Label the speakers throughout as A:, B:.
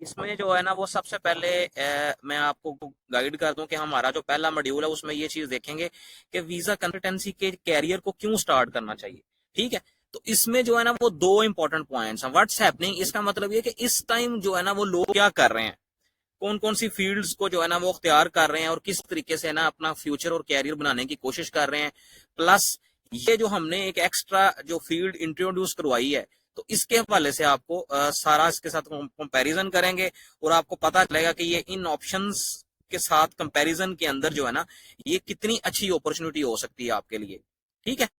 A: इसमें जो है ना वो सबसे पहले मैं आपको गाइड कर दूं कि हमारा जो पहला मॉड्यूल है उसमें ये चीज देखेंगे कि वीजा कंसल्टेंसी के कैरियर को क्यों स्टार्ट करना चाहिए। ठीक है, तो इसमें जो है ना वो दो इंपॉर्टेंट पॉइंट्स हैं। व्हाट्स हैपनिंग, इसका मतलब ये कि इस टाइम जो है ना वो लोग क्या कर रहे हैं, कौन कौन सी फील्ड्स को जो है ना वो अख्तियार कर रहे हैं और किस तरीके से ना अपना फ्यूचर और कैरियर बनाने की कोशिश कर रहे हैं। प्लस ये जो हमने एक एक्स्ट्रा जो फील्ड इंट्रोड्यूस करवाई है, तो इसके हवाले से आपको सारा इसके साथ कंपैरिजन करेंगे और आपको पता चलेगा कि ये इन ऑप्शंस के साथ कंपैरिजन के अंदर जो है ना ये कितनी अच्छी अपॉर्चुनिटी हो सकती है आपके लिए। ठीक है,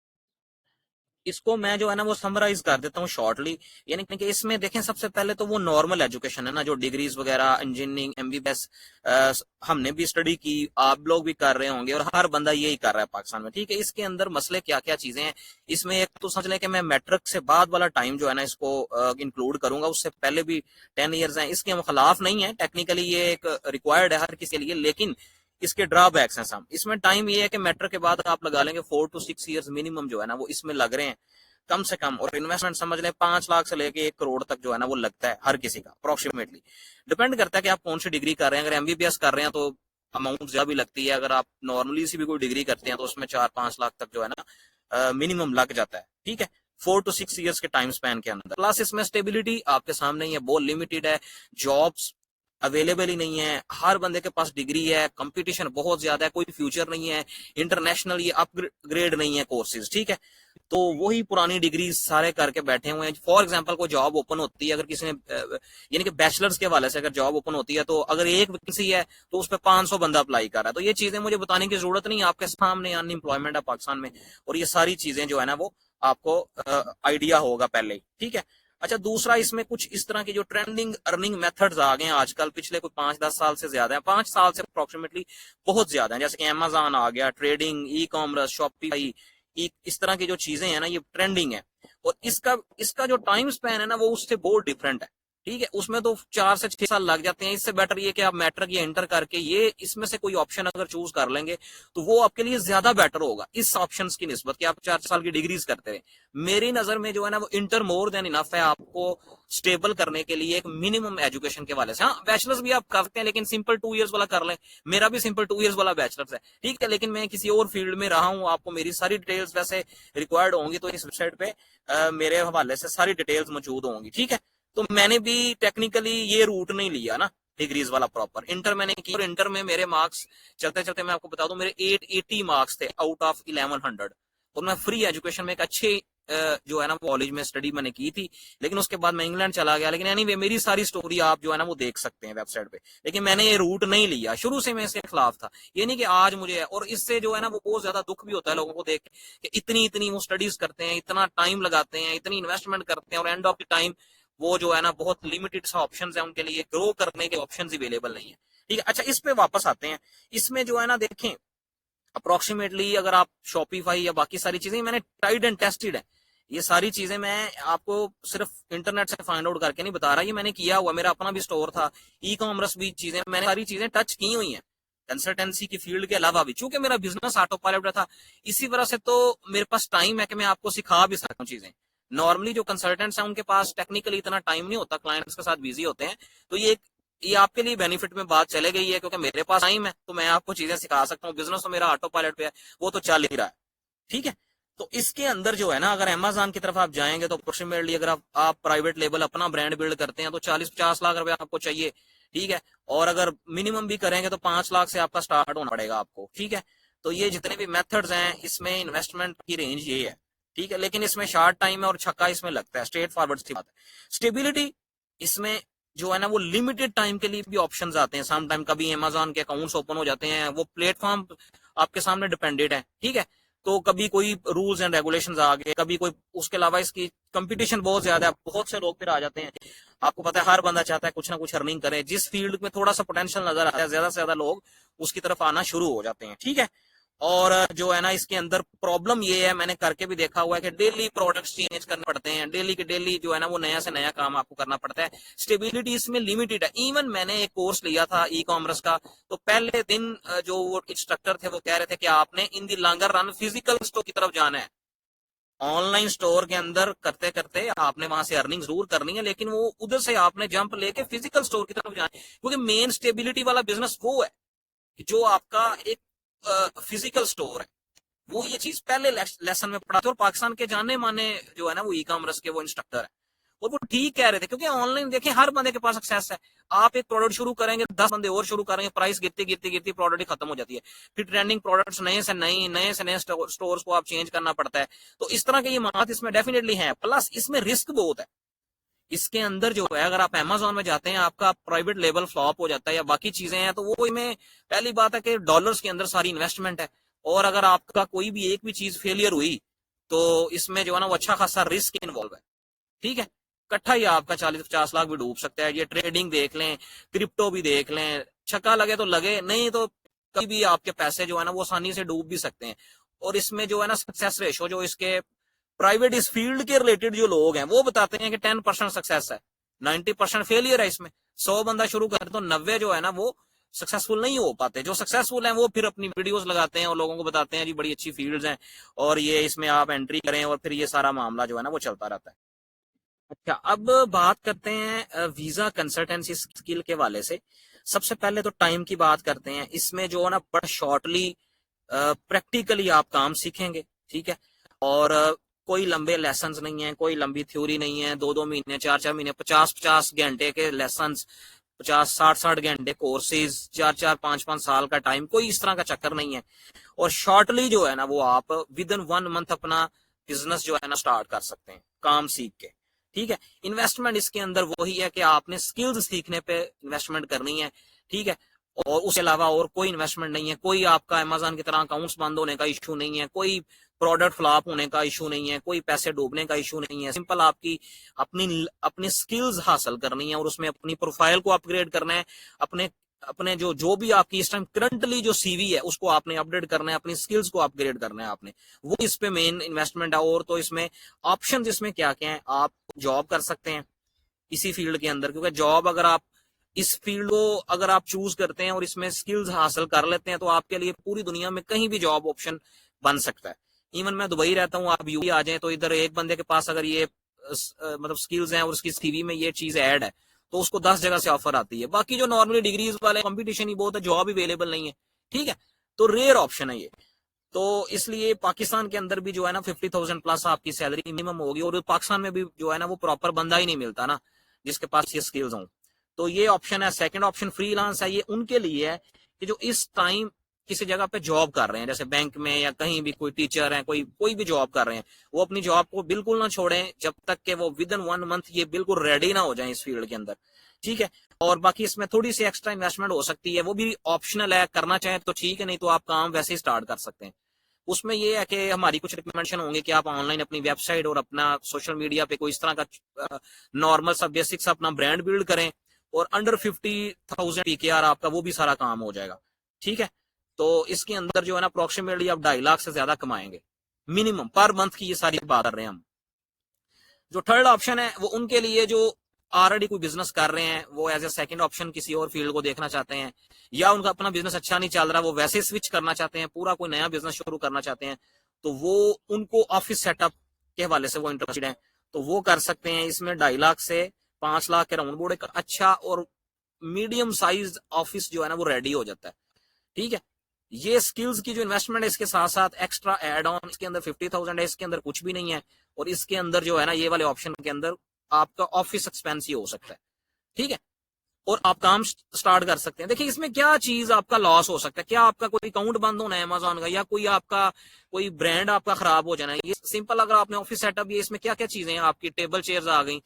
A: इसको मैं जो है ना वो समराइज कर देता हूँ शॉर्टली। यानी कि इसमें देखें, सबसे पहले तो वो नॉर्मल एजुकेशन है ना, जो डिग्रीज वगैरह, इंजीनियरिंग, एमबीबीएस हमने भी स्टडी की, आप लोग भी कर रहे होंगे और हर बंदा यही कर रहा है पाकिस्तान में। ठीक है, इसके अंदर मसले क्या क्या चीजें हैं, इसमें एक तो समझ लें कि मैं मैट्रिक से बाद वाला टाइम जो है ना इसको इंक्लूड करूंगा, उससे पहले भी 10 ईयर्स हैं, इसके हम खिलाफ नहीं है, टेक्निकली ये एक रिक्वायर्ड है हर किसी के लिए। लेकिन इसके ड्रॉबैक्स हैं सम। इसमें टाइम ये है कि मैट्रिक के बाद आप लगा लेंगे 4 to 6 ईयर्स मिनिमम जो है ना वो इसमें लग रहे हैं कम से कम। और इन्वेस्टमेंट समझ लें 5 लाख से लेके 1 करोड़ तक जो है ना वो लगता है हर किसी का अप्रोक्सीमेटली। डिपेंड करता है कि आप कौन सी डिग्री कर रहे हैं। अगर एमबीबीएस कर रहे हैं तो अमाउंट ज्यादा भी लगती है। अगर आप नॉर्मली सी भी कोई डिग्री करते हैं तो उसमें 4-5 लाख तक जो है ना मिनिमम लग जाता है। ठीक है, 4 to 6 ईयर्स के टाइम स्पैन के अंदर। प्लस इसमें स्टेबिलिटी आपके सामने ही है, बहुत लिमिटेड है, जॉब्स अवेलेबल ही नहीं है, हर बंदे के पास डिग्री है, कंपटीशन बहुत ज्यादा है, कोई फ्यूचर नहीं है, इंटरनेशनल ये अपग्रेड नहीं है कोर्सेज। ठीक है, तो वही पुरानी डिग्री सारे करके बैठे हुए हैं। फॉर एग्जांपल कोई जॉब ओपन होती है, अगर किसी ने यानी कि बैचलर्स के हवाले से अगर जॉब ओपन होती है, तो अगर एक वैकेंसी है तो उस पर 500 बंदा अप्लाई कर रहा है। तो ये चीजें मुझे बताने की जरूरत नहीं, आपके सामने अनएम्प्लॉयमेंट है पाकिस्तान में, और ये सारी चीजें जो है ना वो आपको आइडिया होगा पहले ही। ठीक है, अच्छा, दूसरा इसमें कुछ इस तरह की जो ट्रेंडिंग अर्निंग मेथड्स आ गए हैं आजकल, पिछले कोई 5-10 साल से ज्यादा है, 5 साल से अप्रोक्सीमेटली बहुत ज्यादा है। जैसे कि अमेजोन आ गया, ट्रेडिंग, ई कॉमर्स, शॉपिफाई, इस तरह की जो चीजें हैं ना ये ट्रेंडिंग है। और इसका इसका जो टाइम स्पैन है ना वो उससे बहुत डिफरेंट है। ठीक है, उसमें तो 4 से 6 साल लग जाते हैं। इससे बेटर ये कि आप मैट्रिक या इंटर करके ये इसमें से कोई ऑप्शन अगर चूज कर लेंगे तो वो आपके लिए ज्यादा बेटर होगा इस ऑप्शंस की निस्बत कि आप 4 साल की डिग्रीज करते रहे। मेरी नजर में जो है ना वो इंटर मोर देन इनफ है आपको स्टेबल करने के लिए, एक मिनिमम एजुकेशन के वाले से। हाँ, बैचलर्स भी आप करते हैं लेकिन सिंपल 2 ईयर्स वाला कर लें। मेरा भी सिंपल 2 ईयर्स वाला बैचलर्स है। ठीक है, लेकिन मैं किसी और फील्ड में रहा हूँ, आपको मेरी सारी डिटेल्स वैसे रिक्वायर्ड होंगी तो इस वेबसाइट पे मेरे हवाले से सारी डिटेल्स मौजूद होंगी। ठीक है, तो मैंने भी टेक्निकली ये रूट नहीं लिया ना डिग्रीज वाला प्रॉपर। इंटर मैंने की और इंटर में मेरे मार्क्स चलते चलते मैं आपको बता दूं मेरे 880 मार्क्स थे आउट ऑफ 1100। और मैं फ्री एजुकेशन में एक अच्छे जो है ना कॉलेज में स्टडी मैंने की थी। लेकिन उसके बाद मैं इंग्लैंड चला गया। लेकिन एनीवे मेरी सारी स्टोरी आप जो है ना वो देख सकते हैं वेबसाइट पे। लेकिन मैंने ये रूट नहीं लिया, शुरू से मैं इसके खिलाफ था। ये नहीं कि आज मुझे है। और इससे जो है ना वो बहुत ज्यादा दुख भी होता है लोगों को देख के कि इतनी इतनी वो स्टडीज करते हैं, इतना टाइम लगाते हैं, इतनी इन्वेस्टमेंट करते हैं और एंड ऑफ द टाइम वो जो है ना बहुत लिमिटेड सा ऑप्शन है उनके लिए, ग्रो करने के ऑप्शन अवेलेबल नहीं है। ठीक है, अच्छा, इस पे वापस आते हैं। इसमें जो है ना देखें, अप्रोक्सीमेटली अगर आप शॉपिफाई या बाकी सारी चीजें मैंने ट्राइड एंड टेस्टेड है। ये सारी चीजें मैं आपको सिर्फ इंटरनेट से फाइंड आउट करके नहीं बता रहा, ये मैंने किया हुआ, मेरा अपना भी स्टोर था, ई कॉमर्स भी चीजें, मैंने सारी चीजें टच की हुई हैं कंसल्टेंसी की फील्ड के अलावा भी। चूंकि मेरा बिजनेस ऑटो पायलट था, इसी वजह से तो मेरे पास टाइम है कि मैं आपको सिखा भी सकूं चीजें। नॉर्मली जो कंसल्टेंट्स हैं उनके पास टेक्निकली इतना टाइम नहीं होता, क्लाइंट्स के साथ बिजी होते हैं। तो ये आपके लिए बेनिफिट में बात चले गई है, क्योंकि मेरे पास टाइम है तो मैं आपको चीजें सिखा सकता हूँ। बिजनेस तो मेरा ऑटो पायलट पे है, वो तो चल ही रहा है। ठीक है, तो इसके अंदर जो है ना अगर अमेजोन की तरफ आप जाएंगे तो अप्रोक्सीमेटली अगर आप प्राइवेट लेवल अपना ब्रांड बिल्ड करते हैं तो 40-50 लाख रुपए आपको चाहिए। ठीक है, और अगर मिनिमम भी करेंगे तो 5 लाख से आपका स्टार्ट होना पड़ेगा आपको। ठीक है, तो ये जितने भी मेथड्स हैं इसमें इन्वेस्टमेंट की रेंज ये है। ठीक है, लेकिन इसमें शॉर्ट टाइम है और छक्का इसमें लगता है, स्ट्रेट फॉरवर्ड सी बात है। स्टेबिलिटी इसमें जो है ना वो लिमिटेड टाइम के लिए भी ऑप्शंस आते हैं। सम टाइम कभी अमेजोन के अकाउंट्स ओपन हो जाते हैं, वो प्लेटफॉर्म आपके सामने डिपेंडेंट है। ठीक है, तो कभी कोई रूल्स एंड रेगुलेशंस आ गए, कभी कोई, उसके अलावा इसकी कंपटीशन बहुत ज्यादा है, बहुत से लोग फिर आ जाते हैं। आपको पता है हर बंदा चाहता है कुछ ना कुछ अर्निंग करे, जिस फील्ड में थोड़ा सा पोटेंशियल नजर आता है ज्यादा से ज्यादा लोग उसकी तरफ आना शुरू हो जाते हैं। ठीक है, और जो है ना इसके अंदर प्रॉब्लम ये है, मैंने करके भी देखा हुआ है कि डेली प्रोडक्ट्स चेंज करने पड़ते हैं, डेली के डेली जो है ना वो नया से नया काम आपको करना पड़ता है। स्टेबिलिटी इसमें लिमिटेड है। इवन मैंने एक कोर्स लिया था ई कॉमर्स का, तो पहले दिन जो वो इंस्ट्रक्टर थे वो कह रहे थे कि आपने in the longer run physical store की तरफ जाना है। ऑनलाइन स्टोर के अंदर करते करते आपने वहां से अर्निंग जरूर करनी है, लेकिन वो उधर से आपने जंप लेके फिजिकल स्टोर की तरफ जाना है, क्योंकि मेन स्टेबिलिटी वाला बिजनेस वो है जो आपका एक फिजिकल स्टोर है। वो ये चीज पहले लेसन में पढ़ाते, और पाकिस्तान के जाने माने जो है ना वो ई कॉमर्स के वो इंस्ट्रक्टर है, और वो ठीक कह रहे थे, क्योंकि ऑनलाइन देखिए हर बंदे के पास एक्सेस है। आप एक प्रोडक्ट शुरू करेंगे, 10 बंदे और शुरू करेंगे, प्राइस गिरती गिरती गिरती प्रोडक्ट ही खत्म हो जाती है। फिर ट्रेंडिंग प्रोडक्ट्स नए से नए स्टोर्स को आप चेंज करना पड़ता है। तो इस तरह के ये मात इसमें डेफिनेटली है, प्लस इसमें रिस्क बहुत है। इसके अंदर जो है, अगर आप अमेजोन में जाते हैं, आपका प्राइवेट लेबल फ्लॉप हो जाता है या बाकी चीजें हैं, तो वो में पहली बात है कि डॉलर्स के अंदर सारी इन्वेस्टमेंट है, और अगर आपका कोई भी एक भी चीज फेलियर हुई तो इसमें जो है ना वो अच्छा खासा रिस्क इन्वॉल्व है। ठीक है, इकट्ठा ही आपका 40-50 लाख भी डूब सकता है। ये ट्रेडिंग देख लें, क्रिप्टो भी देख लें, छक्का लगे तो लगे, नहीं तो कभी भी आपके पैसे जो है ना वो आसानी से डूब भी सकते हैं। और इसमें जो है ना सक्सेस रेशो जो इसके प्राइवेट इस फील्ड के रिलेटेड जो लोग हैं वो बताते हैं कि 10% सक्सेस है, 90% फेलियर है। इसमें 100 बंदा शुरू करे तो 90 जो है ना वो सक्सेसफुल नहीं हो पाते। जो सक्सेसफुल हैं वो फिर अपनी वीडियोस लगाते हैं और लोगों को बताते हैं जी बड़ी अच्छी फील्ड्स हैं और ये इसमें आप एंट्री करें, और फिर ये सारा मामला जो है ना वो चलता रहता है। अच्छा, अब बात करते हैं वीजा कंसल्टेंसी स्किल के वाले से। सबसे पहले तो टाइम की बात करते हैं। इसमें जो है ना बड़ा शॉर्टली प्रैक्टिकली आप काम सीखेंगे, ठीक है, और कोई लंबे लेसन नहीं है, कोई लंबी थ्योरी नहीं है, 2-2 महीने 4-4 महीने 50-50 घंटे के लेसन, 50-60 घंटे कोर्सेज, 4-4 5-5 साल का टाइम, कोई इस तरह का चक्कर नहीं है। और शॉर्टली जो है ना वो आप विद इन 1 मंथ अपना बिजनेस जो है ना स्टार्ट कर सकते हैं काम सीख के। ठीक है, इन्वेस्टमेंट इसके अंदर वही है कि आपने स्किल्स सीखने पे इन्वेस्टमेंट करनी है। ठीक है, और उसके अलावा और कोई इन्वेस्टमेंट नहीं है। कोई आपका अमेजन की तरह अकाउंट्स बंद होने का इशू नहीं है, कोई प्रोडक्ट फ्लॉप होने का इशू नहीं है, कोई पैसे डूबने का इशू नहीं है। सिंपल आपकी अपनी अपनी स्किल्स हासिल करनी है और उसमें अपनी प्रोफाइल को अपग्रेड करना है। अपने अपने जो भी आपकी इस टाइम करंटली जो सीवी है उसको आपने अपडेट करना है, अपनी स्किल्स को अपग्रेड करना है आपने, वो इस पे मेन इन्वेस्टमेंट है। और तो इसमें ऑप्शन इसमें क्या क्या है, आप जॉब कर सकते हैं इसी फील्ड के अंदर, क्योंकि जॉब अगर आप इस फील्ड को अगर आप चूज करते हैं और इसमें स्किल्स हासिल कर लेते हैं तो आपके लिए पूरी दुनिया में कहीं भी जॉब ऑप्शन बन सकता है। इवन मैं दुबई रहता हूँ, आप यूपी आ जाए तो इधर एक बंदे के पास अगर ये मतलब स्किल्स हैं और उसकी सीवी में ये चीज ऐड है तो उसको 10 जगह से ऑफर आती है। बाकी जो नॉर्मली डिग्रीज वाले कंपटीशन ही बहुत है, जॉब अवेलेबल नहीं है। ठीक है, तो रेयर ऑप्शन है ये। तो इसलिए पाकिस्तान के अंदर भी जो है ना 50,000 प्लस आपकी सैलरी मिनिमम होगी, और पाकिस्तान में भी जो है ना वो प्रॉपर बंदा ही नहीं मिलता ना जिसके पास ये स्किल्स हों। तो ये ऑप्शन है। सेकंड ऑप्शन फ्रीलांस है। ये उनके लिए है कि जो इस टाइम किसी जगह पे जॉब कर रहे हैं, जैसे बैंक में या कहीं भी कोई टीचर है, कोई भी जॉब कर रहे हैं, वो अपनी जॉब को बिल्कुल ना छोड़ें जब तक कि वो विद इन 1 मंथ ये बिल्कुल रेडी ना हो जाए इस फील्ड के अंदर। ठीक है, और बाकी इसमें थोड़ी सी एक्स्ट्रा इन्वेस्टमेंट हो सकती है, वो भी ऑप्शनल है, करना चाहे तो ठीक है, नहीं तो आप काम वैसे ही स्टार्ट कर सकते हैं। उसमें ये है कि हमारी कुछ रिकमेंडेशन होंगे कि आप ऑनलाइन अपनी वेबसाइट और अपना सोशल मीडिया पे कोई इस तरह का नॉर्मल सा बेसिक सा अपना ब्रांड बिल्ड करें, और अंडर 50,000 पीकेआर आपका वो भी सारा काम हो जाएगा। ठीक है, तो इसके अंदर जो है ना अप्रोक्सीमेटली आप 2.5 लाख से ज्यादा कमाएंगे मिनिमम पर मंथ की, ये सारी बात कर रहे हैं हम। जो थर्ड ऑप्शन है वो उनके लिए जो ऑलरेडी कोई बिजनेस कर रहे हैं, वो एज ए सेकंड ऑप्शन किसी और फील्ड को देखना चाहते हैं, या उनका अपना बिजनेस अच्छा नहीं चल रहा, वो वैसे स्विच करना चाहते हैं, पूरा कोई नया बिजनेस शुरू करना चाहते हैं, तो वो उनको ऑफिस सेटअप के हवाले से वो इंटरेस्टेड है तो वो कर सकते हैं। इसमें 2.5 लाख से 5 लाख के राउंड बोर्ड एक अच्छा और मीडियम साइज ऑफिस जो है ना वो रेडी हो जाता है। ठीक है, ये स्किल्स की जो इन्वेस्टमेंट है इसके साथ साथ एक्स्ट्रा एड ऑन इसके अंदर 50,000 है, इसके अंदर कुछ भी नहीं है, और इसके अंदर जो है ना ये वाले ऑप्शन के अंदर आपका ऑफिस एक्सपेंस ही हो सकता है। ठीक है, और आप काम स्टार्ट कर सकते हैं। देखिए इसमें क्या चीज आपका लॉस हो सकता है, क्या आपका कोई अकाउंट बंद होना है अमेजोन का, या कोई आपका कोई ब्रांड आपका खराब हो जाना है। ये सिंपल अगर आपने ऑफिस सेटअप, ये इसमें क्या क्या चीजें हैं, आपकी टेबल चेयर्स आ गई,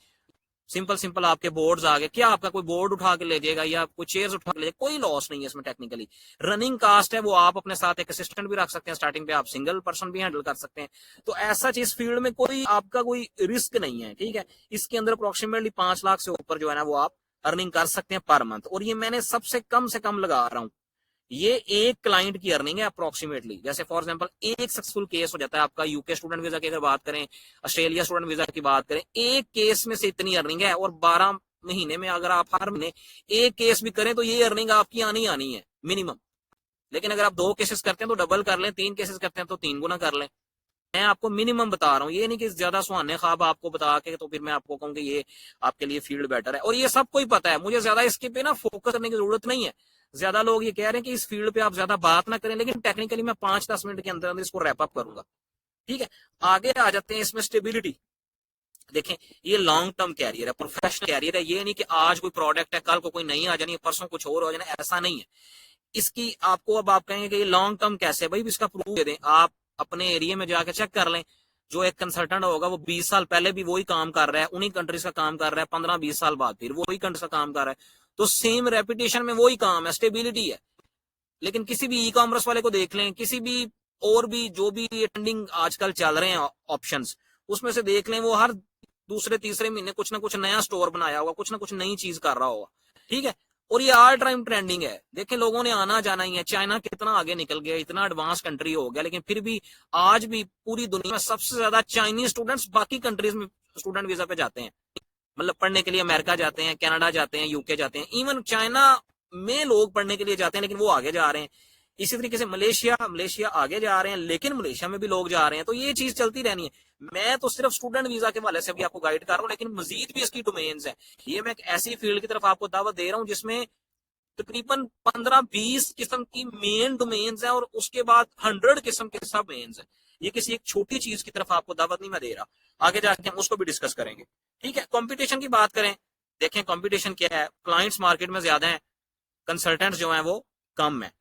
A: सिंपल आपके बोर्ड्स आ गए, क्या आपका कोई बोर्ड उठा के ले जाएगा या कोई चेयर्स उठा के ले जाएगा, कोई लॉस नहीं है इसमें टेक्निकली। रनिंग कास्ट है वो आप अपने साथ एक असिस्टेंट भी रख सकते हैं, स्टार्टिंग पे आप सिंगल पर्सन भी हैंडल कर सकते हैं। तो ऐसा चीज फील्ड में कोई आपका कोई रिस्क नहीं है। ठीक है, इसके अंदर अप्रोक्सीमेटली 5 लाख से ऊपर जो है ना वो आप अर्निंग कर सकते हैं पर मंथ, और ये मैंने सबसे कम से कम लगा रहा हूं। ये एक क्लाइंट की अर्निंग है अप्रोक्सीमेटली। जैसे फॉर एग्जांपल एक सक्सेसफुल केस हो जाता है आपका, यूके स्टूडेंट वीजा की अगर बात करें, ऑस्ट्रेलिया स्टूडेंट वीजा की बात करें, एक केस में से इतनी अर्निंग है, और 12 महीने में अगर आप हर महीने एक केस भी करें तो ये अर्निंग आपकी आनी है मिनिमम। लेकिन अगर आप 2 केसेस करते हैं तो डबल कर लें, 3 केसेस करते हैं तो 3 गुना कर लें। मैं आपको मिनिमम बता रहा हूँ, ये नहीं कि ज्यादा सुहाने ख्वाब आपको बता के तो फिर मैं आपको कहूँ कि ये आपके लिए फील्ड बेटर है। और ये सबको ही पता है, मुझे ज्यादा इसके पे ना फोकस करने की जरूरत नहीं है। ज्यादा लोग ये कह रहे हैं कि इस फील्ड पे आप ज्यादा बात ना करें, लेकिन टेक्निकली मैं 5-10 मिनट के अंदर अंदर इसको रैप अप करूंगा। ठीक है, आगे आ जाते हैं इसमें स्टेबिलिटी। देखें, ये लॉन्ग टर्म कैरियर है, प्रोफेशनल कैरियर है। ये नहीं कि आज कोई प्रोडक्ट है, कल को कोई नहीं आ जानी, परसों कुछ और हो जाना, ऐसा नहीं है। इसकी आपको अब आप कहेंगे कि ये लॉन्ग टर्म कैसे, भाई इसका प्रूफ दे दें। आप अपने एरिया में जाके चेक कर लें, जो एक कंसल्टेंट होगा वो 20 साल पहले भी वही काम कर रहा है, उन्हीं कंट्रीज का काम कर रहा है, 15-20 साल बाद फिर वही कंट्रीज का काम कर रहा है, तो सेम रेपुटेशन में वही काम है, स्टेबिलिटी है। लेकिन किसी भी ई कॉमर्स वाले को देख लें, किसी भी और भी जो भी ट्रेंडिंग आजकल चल रहे हैं ऑप्शंस, उसमें से देख लें, वो हर दूसरे तीसरे महीने कुछ ना कुछ नया स्टोर बनाया होगा, कुछ ना कुछ नई चीज कर रहा होगा। ठीक है, और ये ऑल टाइम ट्रेंडिंग है। देखें, लोगों ने आना जाना ही है। चाइना कितना आगे निकल गया, इतना एडवांस कंट्री हो गया, लेकिन फिर भी आज भी पूरी दुनिया में सबसे ज्यादा चाइनीज स्टूडेंट्स बाकी कंट्रीज में स्टूडेंट वीजा पे जाते हैं, मतलब पढ़ने के लिए अमेरिका जाते हैं, कनाडा जाते हैं, यूके जाते हैं, इवन चाइना में लोग पढ़ने के लिए जाते हैं, लेकिन वो आगे जा रहे हैं। इसी तरीके से मलेशिया आगे जा रहे हैं, लेकिन मलेशिया में भी लोग जा रहे हैं। तो ये चीज चलती रहनी है। मैं तो सिर्फ स्टूडेंट वीजा के वाले से भी आपको गाइड कर रहा हूँ, लेकिन मजीद भी इसकी डोमेन्स है। ये मैं एक ऐसी फील्ड की तरफ आपको दावत दे रहा हूँ जिसमें तकरीबन 15-20 किस्म की मेन डोमेन्स हैं, और उसके बाद 100 किस्म के सब मेन्स हैं। ये किसी एक छोटी चीज की तरफ आपको दावत नहीं मैं दे रहा, आगे जाके हम उसको भी डिस्कस करेंगे। ठीक है, कंपटीशन की बात करें, देखें कंपटीशन क्या है। क्लाइंट्स मार्केट में ज्यादा है, कंसल्टेंट्स जो है वो कम है।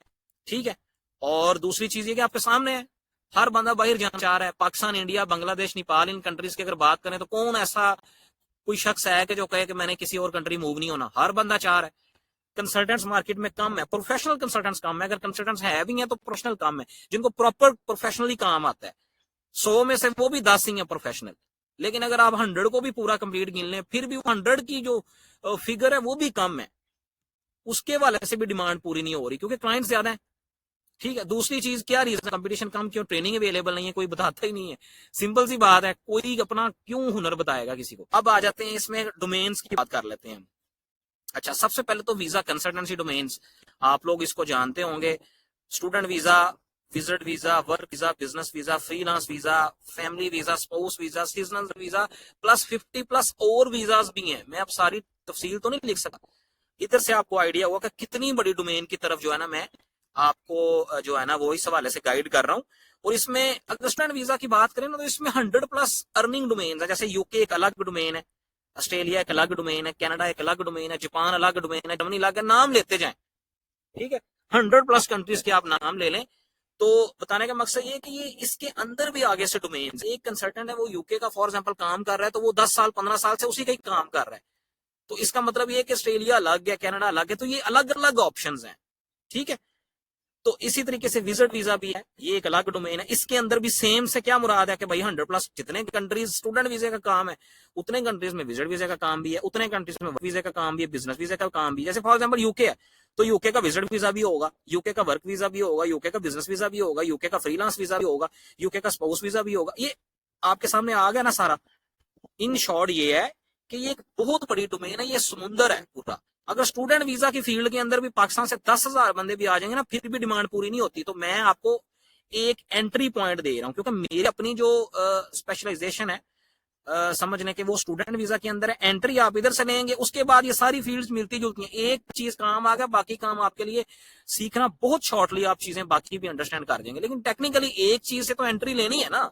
A: ठीक है, और दूसरी चीज ये कि आपके सामने है, हर बंदा बाहर जाना चाह रहा है। पाकिस्तान, इंडिया, बांग्लादेश, नेपाल, इन कंट्रीज की अगर बात करें तो कौन ऐसा कोई शख्स है कि जो कहे कि मैंने किसी और कंट्री मूव नहीं होना, हर बंदा चाह रहा है। कंसल्टेंट्स मार्केट में कम है, प्रोफेशनल कंसल्टेंट्स कम है। अगर कंसल्टेंट्स है भी हैं तो प्रोफेशनल कम है, जिनको प्रॉपर प्रोफेशनली काम आता है। 100 में से वो भी 10 ही है प्रोफेशनल। लेकिन अगर आप 100 को भी पूरा कंप्लीट गिन लें, फिर भी 100 की जो फिगर है वो भी कम है। उसके वाले से भी डिमांड पूरी नहीं हो रही, क्योंकि क्लाइंट ज्यादा है। ठीक है, दूसरी चीज क्या रीजन, कंपटीशन कम क्यों? ट्रेनिंग अवेलेबल नहीं है, कोई बताता ही नहीं है। सिंपल सी बात है, कोई अपना क्यों हुनर बताएगा किसी को। अब आ जाते हैं इसमें डोमेन्स की बात कर लेते हैं। अच्छा, सबसे पहले तो वीजा कंसल्टेंसी डोमेन्स, आप लोग इसको जानते होंगे। Student visa, visit visa, work visa, business visa, freelance visa, family visa, spouse visa, seasonal visa, plus 50+ और वीजाज भी हैं। मैं अब सारी तफसील तो नहीं लिख सकता। इधर से आपको आइडिया होगा कि कितनी बड़ी डोमेन की तरफ जो है ना मैं आपको जो है ना वो इस हवाले से गाइड कर रहा हूँ। और इसमें अगर स्टूडेंट वीजा की बात करें ना, तो इसमें 100+ अर्निंग डोमेन है। जैसे यूके एक अलग डोमेन है, ऑस्ट्रेलिया एक अलग डोमेन है, कनाडा एक अलग डोमेन है, जापान अलग डोमेन है, जर्मनी अलग है, नाम लेते जाएं। ठीक है, 100+ कंट्रीज के आप नाम ले लें। तो बताने का मकसद ये है कि ये इसके अंदर भी आगे से डोमेन, एक कंसल्टेंट है वो यूके का फॉर एग्जांपल काम कर रहा है, तो वो 10 साल 15 साल से उसी का ही काम कर रहा है। तो इसका मतलब ये है कि ऑस्ट्रेलिया अलग है, कनाडा अलग है, तो ये अलग अलग ऑप्शंस हैं। ठीक है, तो इसी तरीके से विजिट वीजा भी है, ये एक अलग डोमेन है। इसके अंदर भी सेम से क्या मुराद है कि भाई 100+ जितने कंट्रीज स्टूडेंट वीजा का काम है, उतने कंट्रीज में विजिट वीजा का काम भी है, उतने कंट्रीज में वर्क वीजा का काम भी है, बिजनेस वीजा का काम भी है। जैसे फॉर एग्जांपल यूके है, तो यूके का विजिट वीजा भी होगा, यूके का वर्क वीजा भी होगा, यूके का बिजनेस वीजा भी होगा, यूके का फ्रीलांस वीजा भी होगा, यूके का स्पाउस वीजा भी होगा। ये आपके सामने आ गया ना सारा। इन शॉर्ट ये है कि ये एक बहुत बड़ी डोमेन है, ये समुंदर है पूरा। अगर स्टूडेंट वीजा की फील्ड के अंदर भी पाकिस्तान से 10,000 बंदे भी आ जाएंगे ना, फिर भी डिमांड पूरी नहीं होती। तो मैं आपको एक एंट्री पॉइंट दे रहा हूं, क्योंकि मेरी अपनी जो स्पेशलाइजेशन है समझने के, वो स्टूडेंट वीजा के अंदर है। एंट्री आप इधर से लेंगे, उसके बाद ये सारी फील्ड्स मिलती जुलती हैं। एक चीज काम आ गया, बाकी काम आपके लिए सीखना बहुत शॉर्टली, आप चीजें बाकी भी अंडरस्टैंड कर देंगे। लेकिन टेक्निकली एक चीज से तो एंट्री लेनी है ना।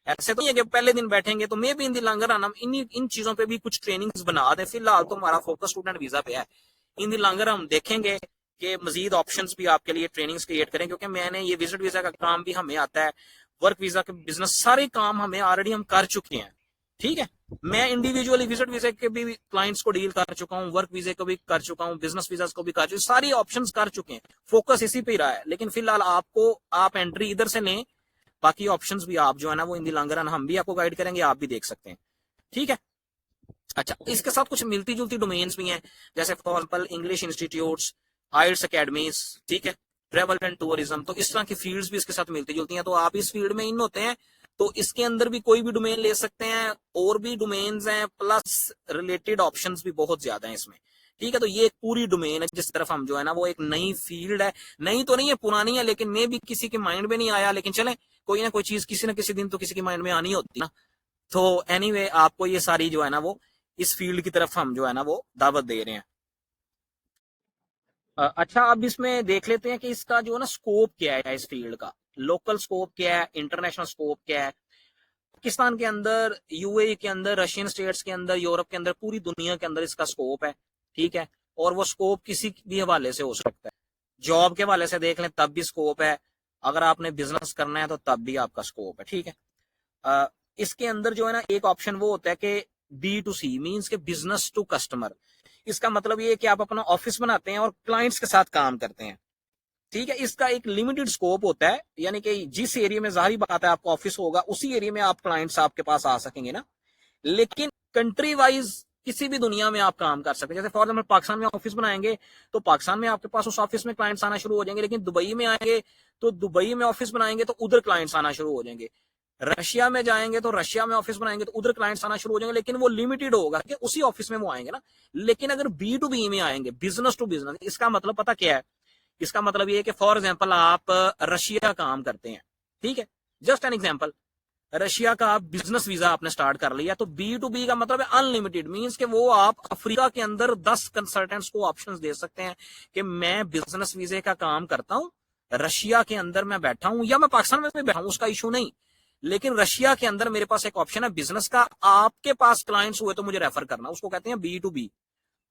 A: ऐसे तो नहीं है कि पहले दिन बैठेंगे। तो मे भी इन लॉन्गर रन हम इन चीजों पे भी कुछ ट्रेनिंग्स बना दें। फिलहाल तो हमारा फोकस स्टूडेंट वीजा पे है। इन लॉन्गर हम देखेंगे कि मजीद ऑप्शंस भी आपके लिए ट्रेनिंग्स क्रिएट करें, क्योंकि मैंने ये विजिट वीजा का काम भी हमें आता है, वर्क वीजा के बिजनेस सारे काम हमें ऑलरेडी हम कर चुके हैं। ठीक है, मैं इंडिविजुअली विजिट वीजा के भी क्लाइंट्स को डील कर चुका हूँ, वर्क वीजा को भी कर चुका हूँ, बिजनेस वीजा को भी कर चुका हूँ, सारी ऑप्शंस कर चुके हैं। फोकस इसी पे ही रहा है। लेकिन फिलहाल आप एंट्री इधर से लें, बाकी ऑप्शंस भी आप जो है ना वो इन दी लॉन्ग रन हम भी आपको गाइड करेंगे, आप भी देख सकते हैं। ठीक है, अच्छा, इसके साथ कुछ मिलती जुलती डोमेन्स भी हैं, जैसे for example English institutes, IELTS academies, ठीक है, ट्रेवल एंड टूरिज्म। तो इस तरह की फील्ड्स भी इसके साथ मिलती जुलती हैं। तो आप इस फील्ड में इन होते हैं तो इसके अंदर भी कोई भी डोमेन ले सकते हैं। और भी डोमेन्स हैं, प्लस रिलेटेड ऑप्शंस भी बहुत ज्यादा हैं इसमें। ठीक है, तो ये एक पूरी डोमेन है जिस तरफ हम जो है ना वो एक नई फील्ड है, नई तो नहीं है पुरानी है, लेकिन मे भी किसी के माइंड में नहीं आया, लेकिन चले कोई ना कोई चीज किसी ना किसी दिन तो किसी के माइंड में आनी होती ना। तो एनीवे आपको ये सारी जो है ना वो इस फील्ड की तरफ हम जो है ना वो दावत दे रहे हैं। अच्छा, अब इसमें देख लेते हैं कि इसका जो है ना स्कोप क्या है इस फील्ड का। लोकल स्कोप क्या है, इंटरनेशनल स्कोप क्या है। पाकिस्तान के अंदर, यूएई के अंदर, रशियन स्टेट्स के अंदर, यूरोप के अंदर, पूरी दुनिया के अंदर इसका स्कोप है। ठीक है, और वो स्कोप किसी भी हवाले से हो सकता है। जॉब के हवाले से देख लें तब भी स्कोप है, अगर आपने बिजनेस करना है तो तब भी आपका स्कोप है। ठीक है, इसके अंदर जो है ना एक ऑप्शन वो होता है कि B2C मींस के बिजनेस टू कस्टमर। इसका मतलब ये है कि आप अपना ऑफिस बनाते हैं और क्लाइंट्स के साथ काम करते हैं। ठीक है, इसका एक लिमिटेड स्कोप होता है, यानी कि जिस एरिया में जाहिर बात है आपका ऑफिस होगा उसी एरिया में आप क्लाइंट्स आपके पास आ सकेंगे ना। लेकिन कंट्री वाइज किसी भी दुनिया में आप काम कर सकते हैं। जैसे फॉर एग्जाम्पल पाकिस्तान में ऑफिस बनाएंगे तो पाकिस्तान में आपके पास उस ऑफिस में क्लाइंट्स आना शुरू हो जाएंगे, लेकिन दुबई में आएंगे तो दुबई में ऑफिस बनाएंगे तो उधर क्लाइंट्स आना शुरू हो जाएंगे। रशिया में जाएंगे तो रशिया में ऑफिस बनाएंगे तो उधर क्लाइंट्स आना शुरू हो जाएंगे, लेकिन वो लिमिटेड होगा कि उसी ऑफिस में वो आएंगे ना। लेकिन अगर B2B में आएंगे, बिजनेस टू बिजनेस, इसका मतलब पता क्या है। इसका मतलब ये है कि फॉर एग्जाम्पल आप रशिया काम करते हैं, ठीक है, जस्ट एन एग्जाम्पल, रशिया का आप बिजनेस वीजा आपने स्टार्ट कर लिया, तो B2B का मतलब है अनलिमिटेड, मींस कि वो आप अफ्रीका के अंदर 10 कंसल्टेंट्स को ऑप्शंस दे सकते हैं कि मैं बिजनेस वीजे का काम करता हूं, रशिया के अंदर मैं बैठा हूं या मैं पाकिस्तान में भी बैठा हूं, उसका इशू नहीं, लेकिन रशिया के अंदर मेरे पास एक ऑप्शन है बिजनेस का, आपके पास क्लाइंट्स हुए तो मुझे रेफर करना, उसको कहते हैं B2B।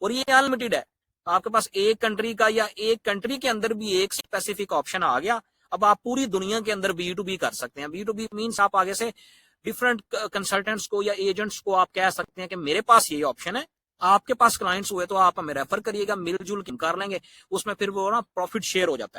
A: और ये अनलिमिटेड है, आपके पास एक कंट्री का या एक कंट्री के अंदर भी एक स्पेसिफिक ऑप्शन आ गया, अब आप पूरी दुनिया के अंदर B2B कर सकते हैं। B2B मींस आप आगे से डिफरेंट कंसल्टेंट्स को या एजेंट्स को आप कह सकते हैं कि मेरे पास ये ऑप्शन है, आपके पास क्लाइंट्स हुए तो आप हमें रेफर करिएगा, मिलजुल कर लेंगे, उसमें फिर वो ना प्रॉफिट शेयर हो जाता है।